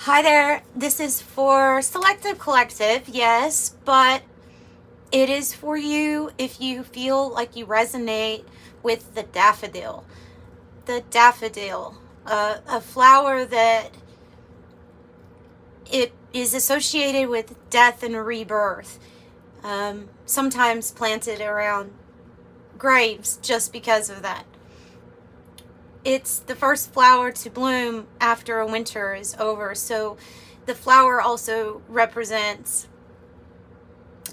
Hi there, this is for Selective Collective, yes, but it is for you if you feel like you resonate with the daffodil. The daffodil, a flower that it is associated with death and rebirth, sometimes planted around graves just because of that. It's the first flower to bloom after a winter is over, so the flower also represents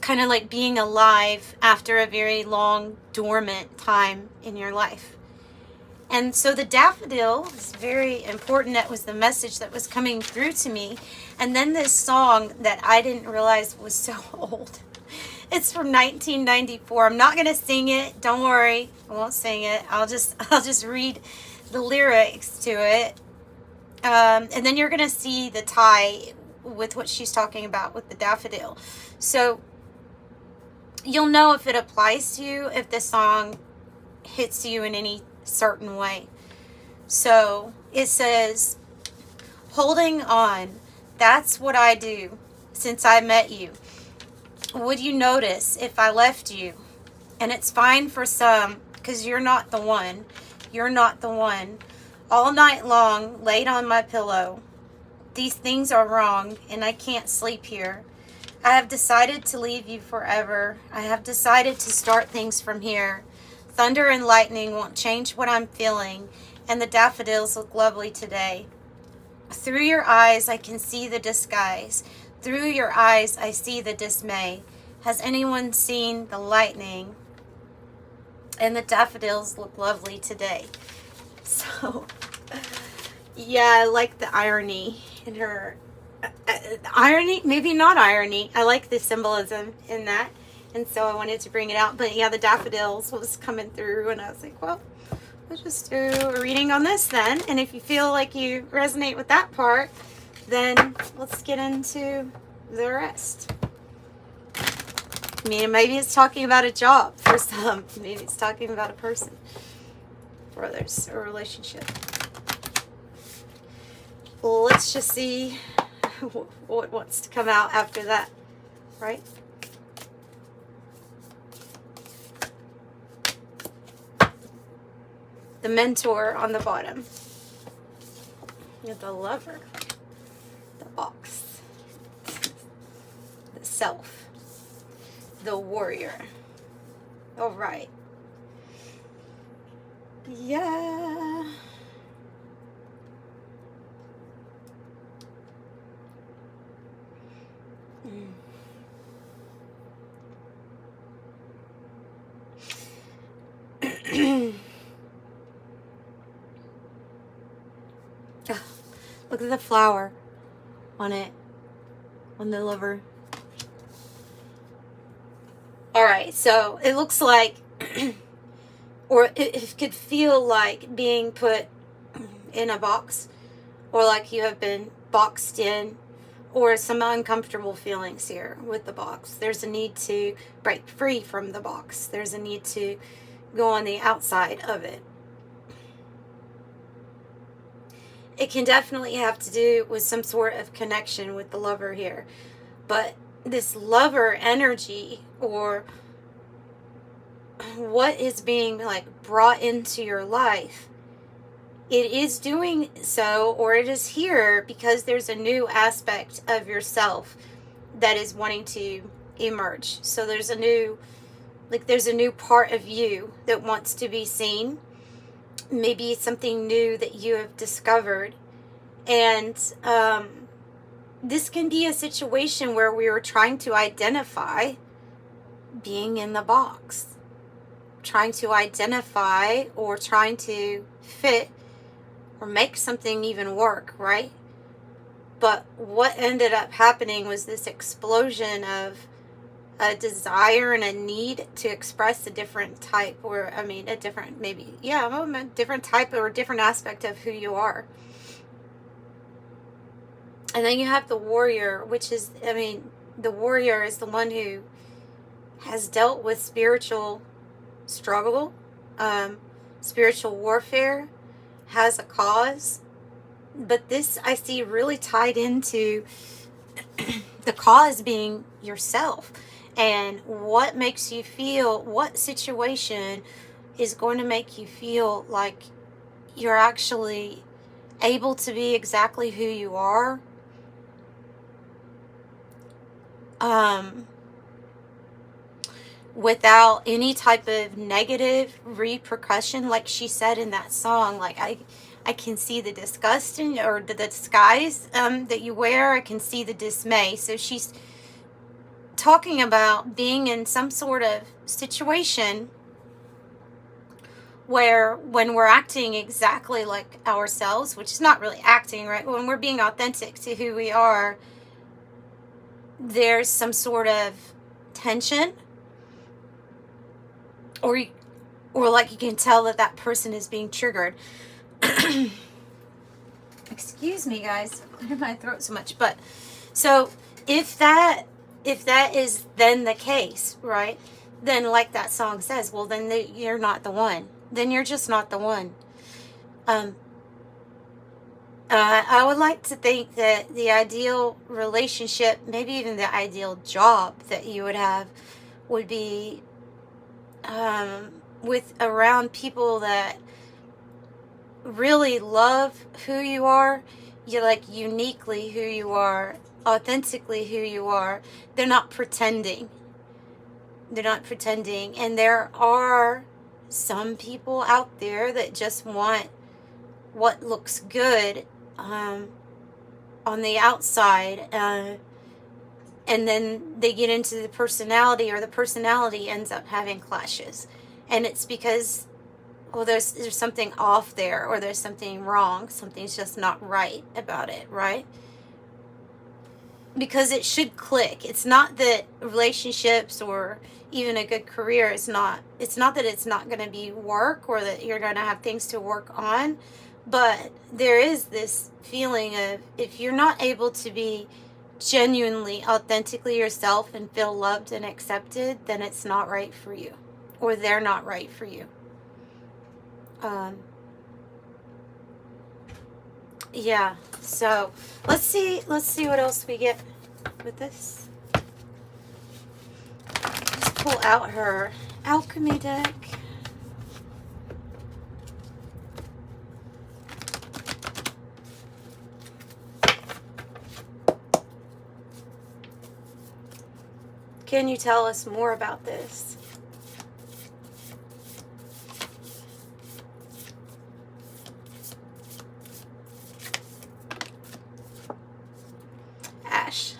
kind of like being alive after a very long dormant time in your life. And so the daffodil is very important. That was the message that was coming through to me. And then this song that I didn't realize was so old. It's from 1994. I'm not going to sing it. Don't worry. I won't sing it. I'll just read the lyrics to it. And then you're going to see the tie with what she's talking about with the daffodil. So you'll know if it applies to you, if the song hits you in any certain way. So it says, holding on, that's what I do since I met you. Would you notice if I left you? And it's fine for some, because you're not the one. You're not the one. All night long, laid on my pillow. These things are wrong, and I can't sleep here. I have decided to leave you forever. I have decided to start things from here. Thunder and lightning won't change what I'm feeling, and the daffodils look lovely today. Through your eyes, I can see the disguise. Through your eyes, I see the dismay. Has anyone seen the lightning? And the daffodils look lovely today. So, yeah, I like the irony in her. Irony, maybe not irony. I like the symbolism in that. And so I wanted to bring it out. But yeah, the daffodils was coming through, and I was like, well, let's just do a reading on this then. And if you feel like you resonate with that part, then let's get into the rest. I mean, maybe it's talking about a job for some. Maybe it's talking about a person. For others, a relationship. Well, let's just see what wants to come out after that, right? The mentor on the bottom. You have the lover, the box, the self, the warrior. All right. Yeah. Look at the flower on it, on the lover. All right, so it looks like, or it could feel like being put in a box, or like you have been boxed in, or some uncomfortable feelings here with the box. There's a need to break free from the box. There's a need to go on the outside of it. It can definitely have to do with some sort of connection with the lover here. But this lover energy, or what is being like brought into your life, it is doing so, or it is here because there's a new aspect of yourself that is wanting to emerge. So there's a new part of you that wants to be seen. Maybe something new that you have discovered. And this can be a situation where we were trying to identify being in the box, trying to identify or trying to fit or make something even work, right? But what ended up happening was this explosion of a desire and a need to express a different type, or a different, maybe, yeah, a different type or a different aspect of who you are. And then you have the warrior, which is, the warrior is the one who has dealt with spiritual struggle, spiritual warfare, has a cause, But this I see really tied into the cause being yourself, and what makes you feel, what situation is going to make you feel like you're actually able to be exactly who you are, without any type of negative repercussion. Like she said in that song, like I can see the disgust in, or the disguise that you wear. I can see the dismay. So she's talking about being in some sort of situation where when we're acting exactly like ourselves, which is not really acting, right? When we're being authentic to who we are, there's some sort of tension, or like you can tell that that person is being triggered. Excuse me, guys, I cleared my throat so much. But so if that is then the case, right, then like that song says, well, then you're not the one. Then you're just not the one. I would like to think that the ideal relationship, maybe even the ideal job that you would have, would be with around people that really love who you are. You're like uniquely who you are, authentically who you are. They're not pretending. They're not pretending. And there are some people out there that just want what looks good on the outside, and then they get into the personality, or the personality ends up having clashes, and it's because, well, there's something off there, or there's something wrong, something's just not right about it, right? Because it should click. It's not that relationships or even a good career is not, it's not that it's not going to be work, or that you're going to have things to work on, but there is this feeling of, if you're not able to be genuinely, authentically yourself and feel loved and accepted, then it's not right for you, or they're not right for you. Yeah, so let's see what else we get with this. Let's pull out her alchemy deck. Can you tell us more about this? Ash.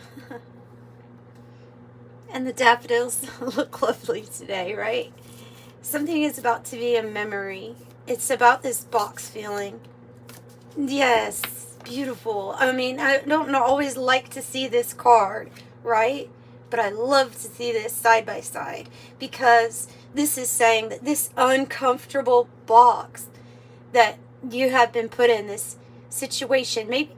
And the daffodils look lovely today, right? Something is about to be a memory. It's about this box feeling. Yes, beautiful. I mean, I don't always like to see this card, right? But I love to see this side by side, because this is saying that this uncomfortable box that you have been put in, this situation, maybe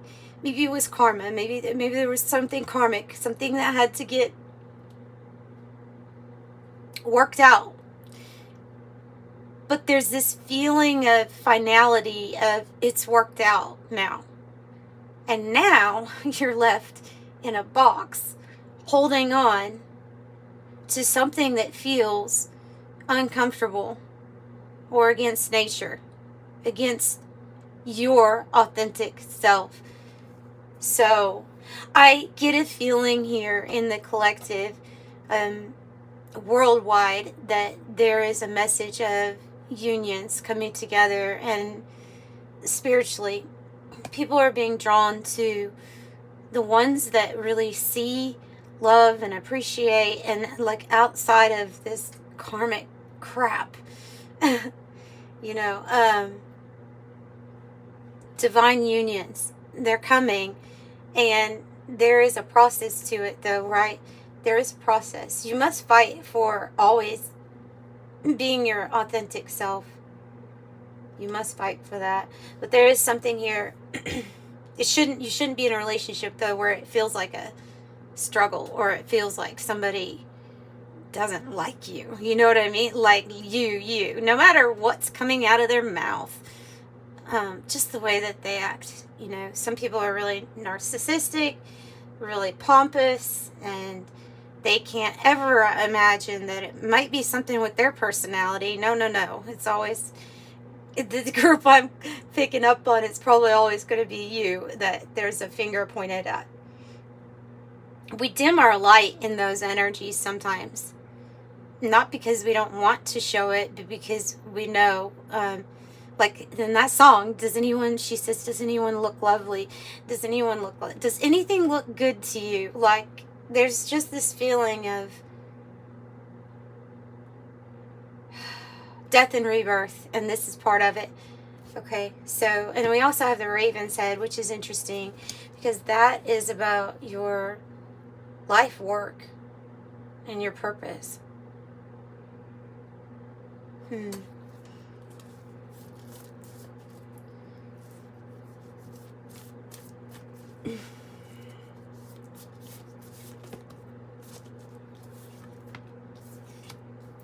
it was karma, maybe there was something karmic, something that had to get worked out. But there's this feeling of finality, of it's worked out now. And now you're left in a box holding on to something that feels uncomfortable, or against nature, against your authentic self. So I get a feeling here in the collective, worldwide, that there is a message of unions coming together, and spiritually people are being drawn to the ones that really see, love, and appreciate, and like outside of this karmic crap. You know, divine unions, they're coming, and there is a process to it though, right? There is a process. You must fight for always being your authentic self. You must fight for that. But there is something here. You shouldn't be in a relationship though where it feels like a struggle, or it feels like somebody doesn't like you. You know what I mean? Like you, no matter what's coming out of their mouth, just the way that they act, You know, some people are really narcissistic, really pompous, and they can't ever imagine that it might be something with their personality. No, no, no. It's always the group I'm picking up on. It's probably always going to be you that there's a finger pointed at. We dim our light in those energies sometimes. Not because we don't want to show it, but because we know, like in that song, she says, does anyone look lovely? Does anything look good to you? Like, there's just this feeling of death and rebirth, and this is part of it. Okay, so, and we also have the Raven's Head, which is interesting, because that is about your life work and your purpose.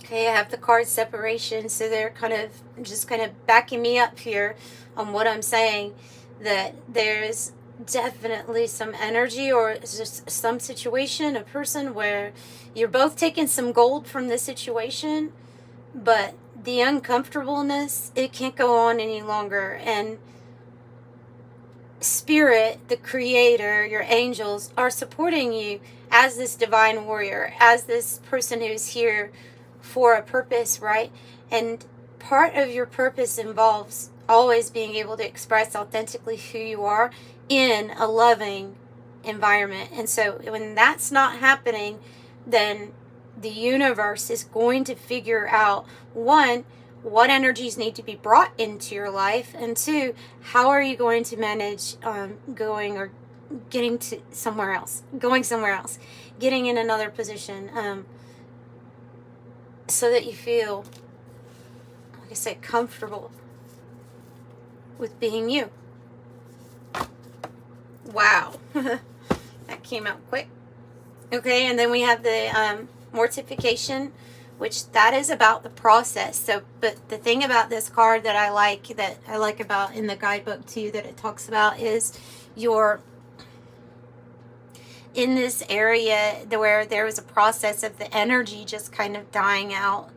Okay, I have the card separation, so they're just kind of backing me up here on what I'm saying, that there's definitely some energy or just some situation, a person where you're both taking some gold from the situation, but the uncomfortableness, it can't go on any longer. And Spirit, the Creator, your angels are supporting you as this divine warrior, as this person who's here for a purpose, right? And part of your purpose involves always being able to express authentically who you are in a loving environment. And so when that's not happening, then the universe is going to figure out, one, what energies need to be brought into your life, and two, how are you going to manage going somewhere else, getting in another position, so that you feel, like I said, comfortable with being you. Wow. That came out quick. Okay, and then we have the mortification, which that is about the process. So, but the thing about this card that I like about in the guidebook too, that it talks about, is you're in this area where there was a process of the energy just kind of dying out.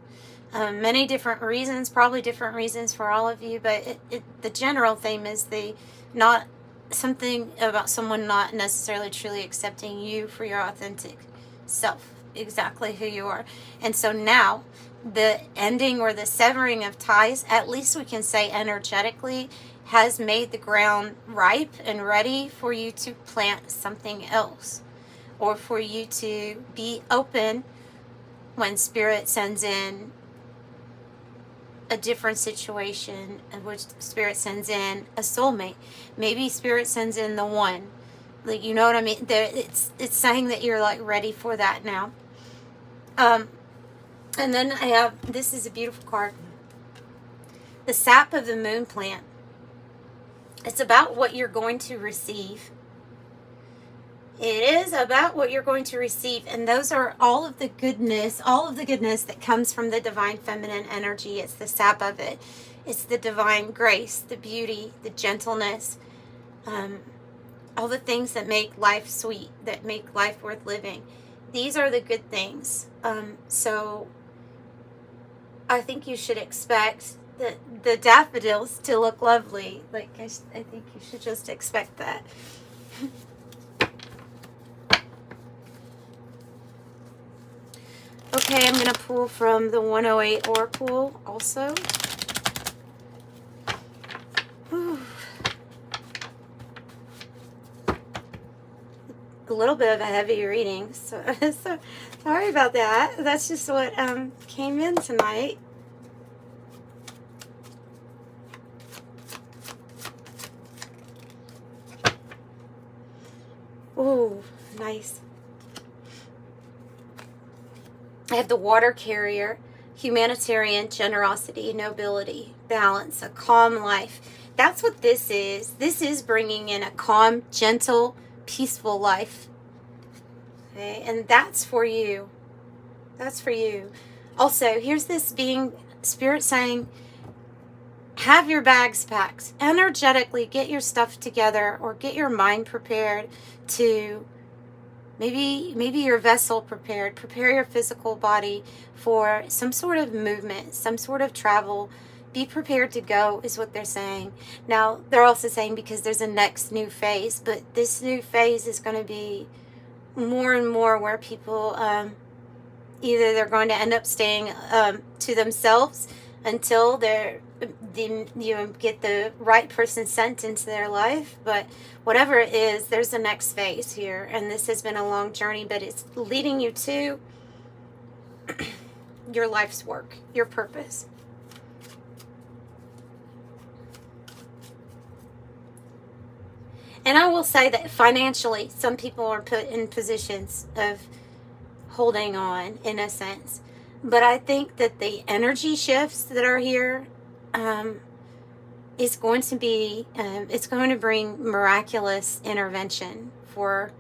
Many different reasons, probably different reasons for all of you, but the general theme is something about someone not necessarily truly accepting you for your authentic self, exactly who you are. And so now the ending or the severing of ties, at least we can say energetically, has made the ground ripe and ready for you to plant something else, or for you to be open when Spirit sends in a different situation, in which Spirit sends in a soulmate. Maybe Spirit sends in the one. Like, you know what I mean? It's saying that you're like ready for that now. And then I have, this is a beautiful card. The sap of the moon plant. It's about what you're going to receive. It is about what you're going to receive. And those are all of the goodness that comes from the divine feminine energy. It's the sap of it. It's the divine grace, the beauty, the gentleness, all the things that make life sweet, that make life worth living. These are the good things. So I think you should expect the daffodils to look lovely. Like, I think you should just expect that. Okay, I'm going to pull from the 108 Oracle also. Whew. A little bit of a heavy reading, so sorry about that. That's just what came in tonight. Ooh, nice. I have the water carrier, humanitarian, generosity, nobility, balance, a calm life. That's what this is. This is bringing in a calm, gentle, peaceful life. Okay, and that's for you. That's for you. Also, here's this being Spirit saying, have your bags packed. Energetically get your stuff together, or get your mind prepared to maybe your vessel prepared. Prepare your physical body for some sort of movement, some sort of travel. Be prepared to go is what they're saying. Now, they're also saying because there's a next new phase, but this new phase is going to be more and more where people either they're going to end up staying to themselves until you get the right person sent into their life. But whatever it is, there's a next phase here, and this has been a long journey, but it's leading you to your life's work, your purpose. And I will say that financially, some people are put in positions of holding on, in a sense. But I think that the energy shifts that are here is going to be, it's going to bring miraculous intervention for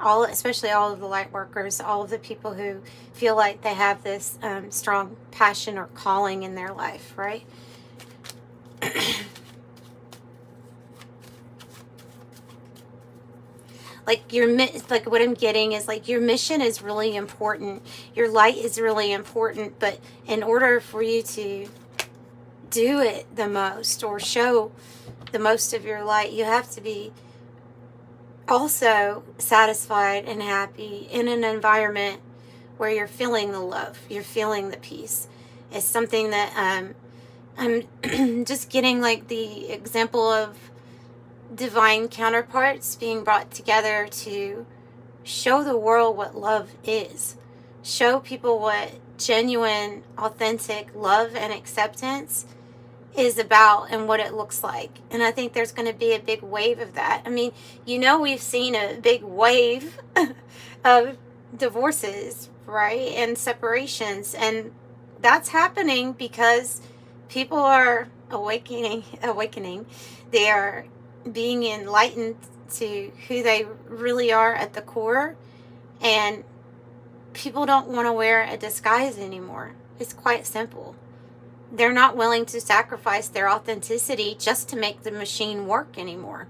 all, especially all of the light workers, all of the people who feel like they have this strong passion or calling in their life, right? Like what I'm getting is like your mission is really important. Your light is really important, but in order for you to do it the most or show the most of your light, you have to be also satisfied and happy in an environment where you're feeling the love, you're feeling the peace. It's something that I'm just getting like the example of divine counterparts being brought together to show the world what love is, show people what genuine, authentic love and acceptance is about and what it looks like. And I think there's going to be a big wave of that. I mean, we've seen a big wave of divorces, right, and separations, and that's happening because people are awakening. They are being enlightened to who they really are at the core, and people don't want to wear a disguise anymore. It's quite simple. They're not willing to sacrifice their authenticity just to make the machine work anymore.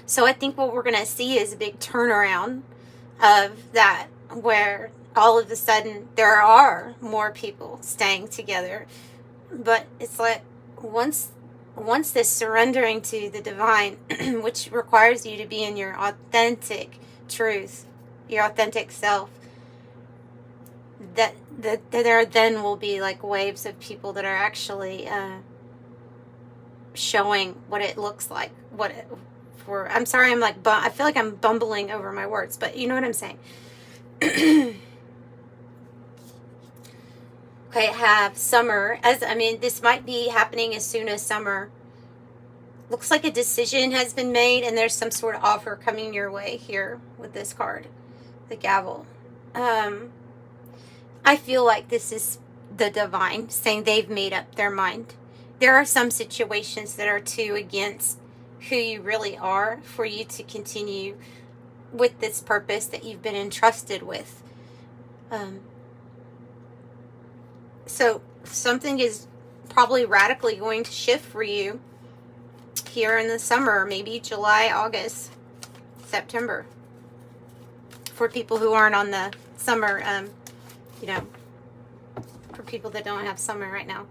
So I think what we're going to see is a big turnaround of that, where all of a sudden there are more people staying together. But it's like once this surrendering to the divine, which requires you to be in your authentic truth, your authentic self, that there then will be like waves of people that are actually showing what it looks like. I'm sorry, I feel like I'm bumbling over my words, but you know what I'm saying. Okay, have summer. This might be happening as soon as summer. Looks like a decision has been made, and there's some sort of offer coming your way here with this card, the gavel. I feel like this is the divine saying they've made up their mind. There are some situations that are too against who you really are for you to continue with this purpose that you've been entrusted with. So something is probably radically going to shift for you here in the summer, maybe July, August, September. For people who aren't on the summer, for people that don't have summer right now.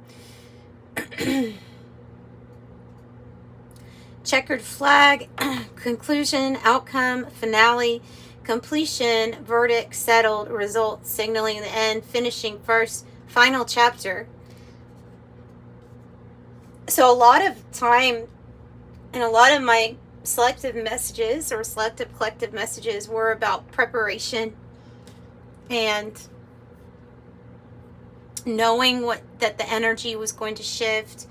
Checkered flag, conclusion, outcome, finale, completion, verdict, settled, result, signaling the end, finishing first, final chapter. So a lot of time, and a lot of my selective messages or selective collective messages were about preparation and knowing that the energy was going to shift,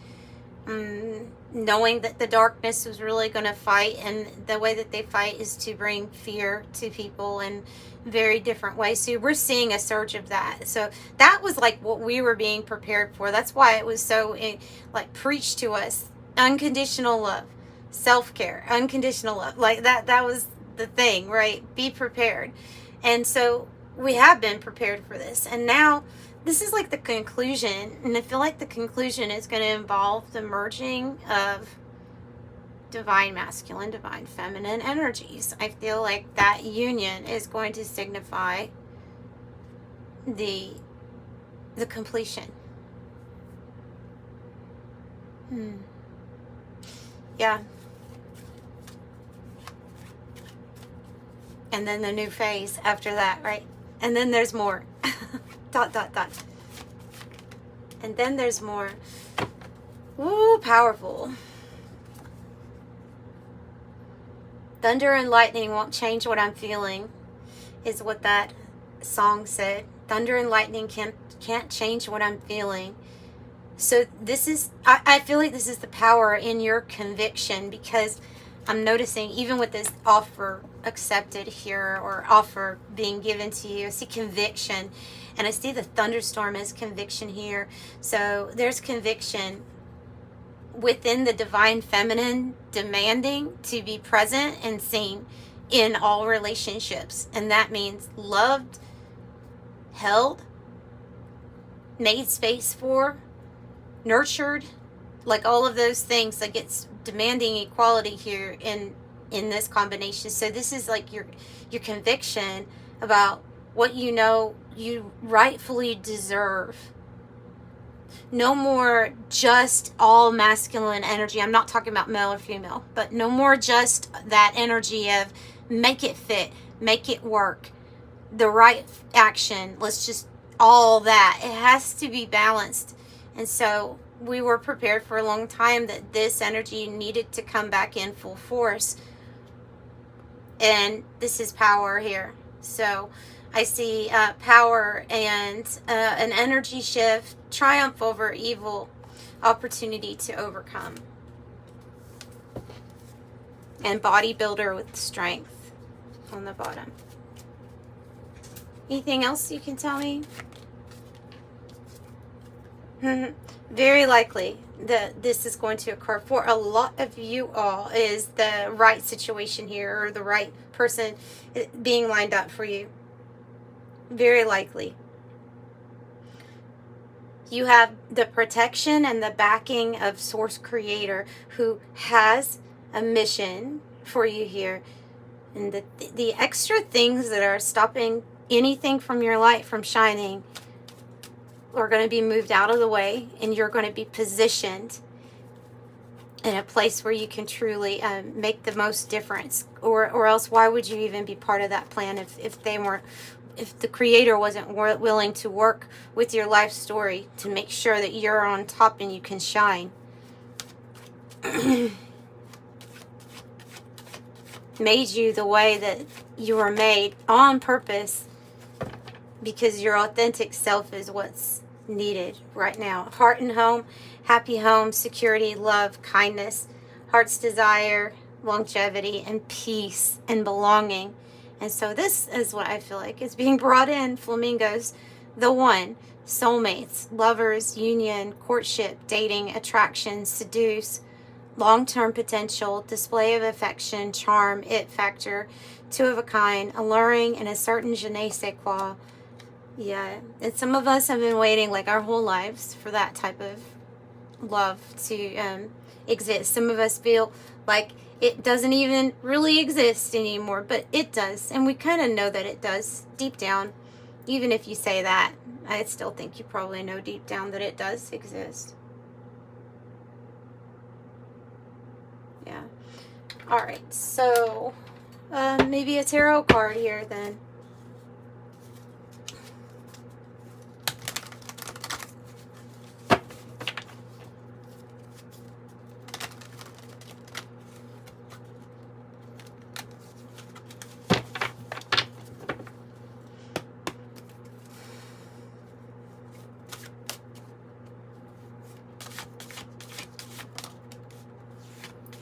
knowing that the darkness was really going to fight, and the way that they fight is to bring fear to people in very different ways. So we're seeing a surge of that. So that was like what we were being prepared for. That's why it was so preached to us. Unconditional love, self-care, unconditional love. Like that was the thing, right? Be prepared. And so we have been prepared for this. And now this is like the conclusion, and I feel like the conclusion is going to involve the merging of divine masculine, divine feminine energies. I feel like that union is going to signify the completion. Yeah. And then the new phase after that, right? And then there's more. ... And then there's more. Ooh, powerful. Thunder and lightning won't change what I'm feeling, is what that song said. Thunder and lightning can't change what I'm feeling. So this is, I feel like this is the power in your conviction, because I'm noticing even with this offer accepted here, or offer being given to you, I see conviction, and I see the thunderstorm as conviction here. So there's conviction within the divine feminine demanding to be present and seen in all relationships. And that means loved, held, made space for, nurtured, like all of those things. Like, it's demanding equality here in this combination. So this is like your conviction about what you know you rightfully deserve. No more just all masculine energy. I'm not talking about male or female, but no more just that energy of make it fit, make it work, the right action. Let's just all that. It has to be balanced. And so we were prepared for a long time that this energy needed to come back in full force. And this is power here. So I see power and an energy shift, triumph over evil, opportunity to overcome. And bodybuilder with strength on the bottom. Anything else you can tell me? Very likely that this is going to occur for a lot of you all, is the right situation here, or the right person being lined up for you. Very likely. You have the protection and the backing of Source Creator, who has a mission for you here. And the extra things that are stopping anything from your light from shining are going to be moved out of the way, and you're going to be positioned in a place where you can truly make the most difference. Or else, why would you even be part of that plan if the Creator wasn't willing to work with your life story to make sure that you're on top and you can shine? Made you the way that you were made on purpose, because your authentic self is what's needed right now. Heart and home, happy home, security, love, kindness, heart's desire, longevity, and peace and belonging. And so this is what I feel like is being brought in. Flamingos, the one, soulmates, lovers, union, courtship, dating, attraction, seduce, long-term potential, display of affection, charm, it factor, two of a kind, alluring, and a certain je ne sais quoi. Yeah, and some of us have been waiting like our whole lives for that type of love to exist. Some of us feel like it doesn't even really exist anymore, but it does. And we kind of know that it does deep down. Even if you say that, I still think you probably know deep down that it does exist. Yeah. All right, so maybe a tarot card here then.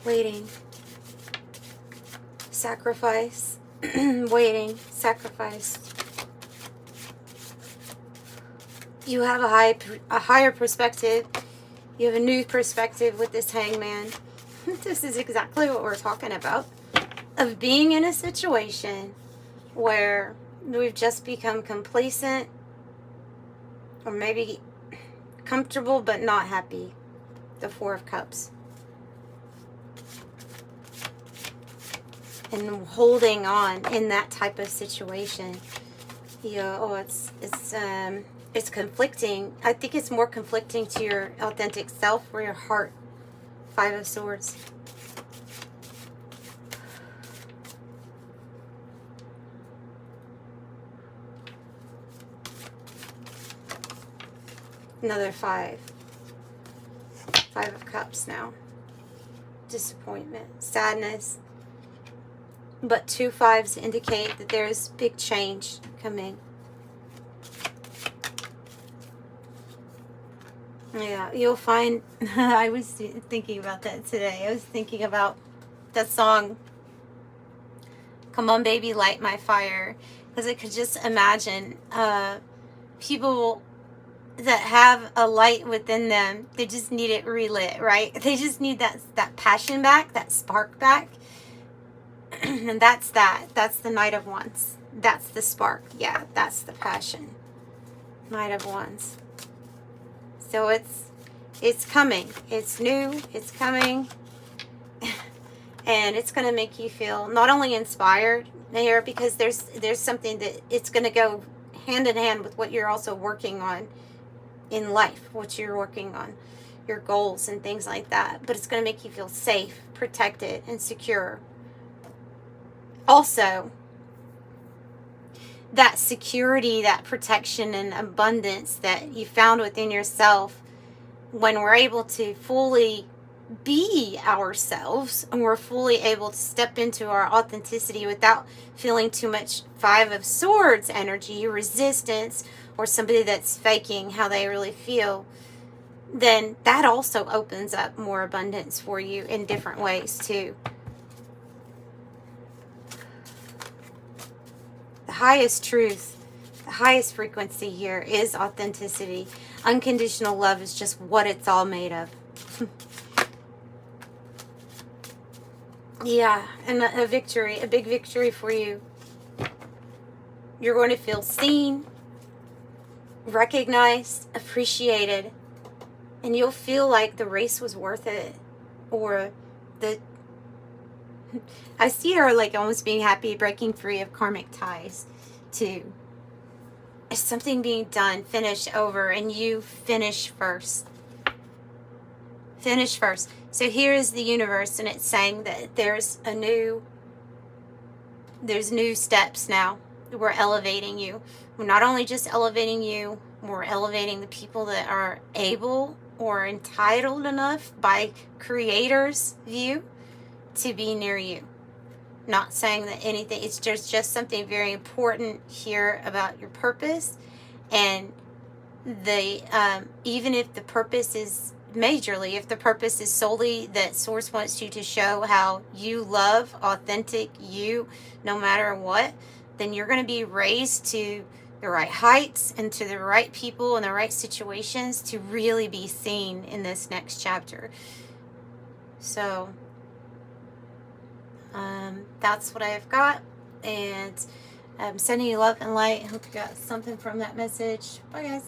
Waiting, sacrifice, waiting, sacrifice. You have a higher perspective. You have a new perspective with this hangman. This is exactly what we're talking about. Of being in a situation where we've just become complacent, or maybe comfortable but not happy. The Four of Cups. And holding on in that type of situation. It's conflicting. I think it's more conflicting to your authentic self or your heart. Five of Swords. Another five. Five of Cups now. Disappointment, sadness. But 2 5s indicate that there's big change coming. Yeah, you'll find, I was thinking about that today. I was thinking about that song, Come On Baby, Light My Fire. Because I could just imagine people that have a light within them, they just need it relit, right? They just need that passion back, that spark back. And that's that. That's the Knight of Wands. That's the spark. Yeah, that's the passion. Knight of Wands. So it's coming. It's new. It's coming. And it's going to make you feel not only inspired here, because there's something that it's going to go hand in hand with what you're also working on in life, what you're working on, your goals and things like that. But it's going to make you feel safe, protected, and secure. Also, that security, that protection and abundance that you found within yourself, when we're able to fully be ourselves and we're fully able to step into our authenticity without feeling too much Five of Swords energy, resistance, or somebody that's faking how they really feel, then that also opens up more abundance for you in different ways too. The highest truth, the highest frequency here is authenticity. Unconditional love is just what it's all made of. Yeah, and a victory, a big victory for you. You're going to feel seen, recognized, appreciated, and you'll feel like the race was worth it. Or I see her like almost being happy, breaking free of karmic ties too. It's something being done, finished, over, and you finish first. Finish first. So here is the universe, and it's saying that there's new steps now. We're elevating you. We're not only just elevating you, we're elevating the people that are able or entitled enough by creator's view to be near you. Not saying that anything, it's just something very important here about your purpose. And even if the purpose is majorly, if the purpose is solely that Source wants you to show how you love authentic you no matter what, then you're going to be raised to the right heights and to the right people and the right situations to really be seen in this next chapter. So that's what I've got, and I'm sending you love and light. I hope you got something from that message. Bye guys.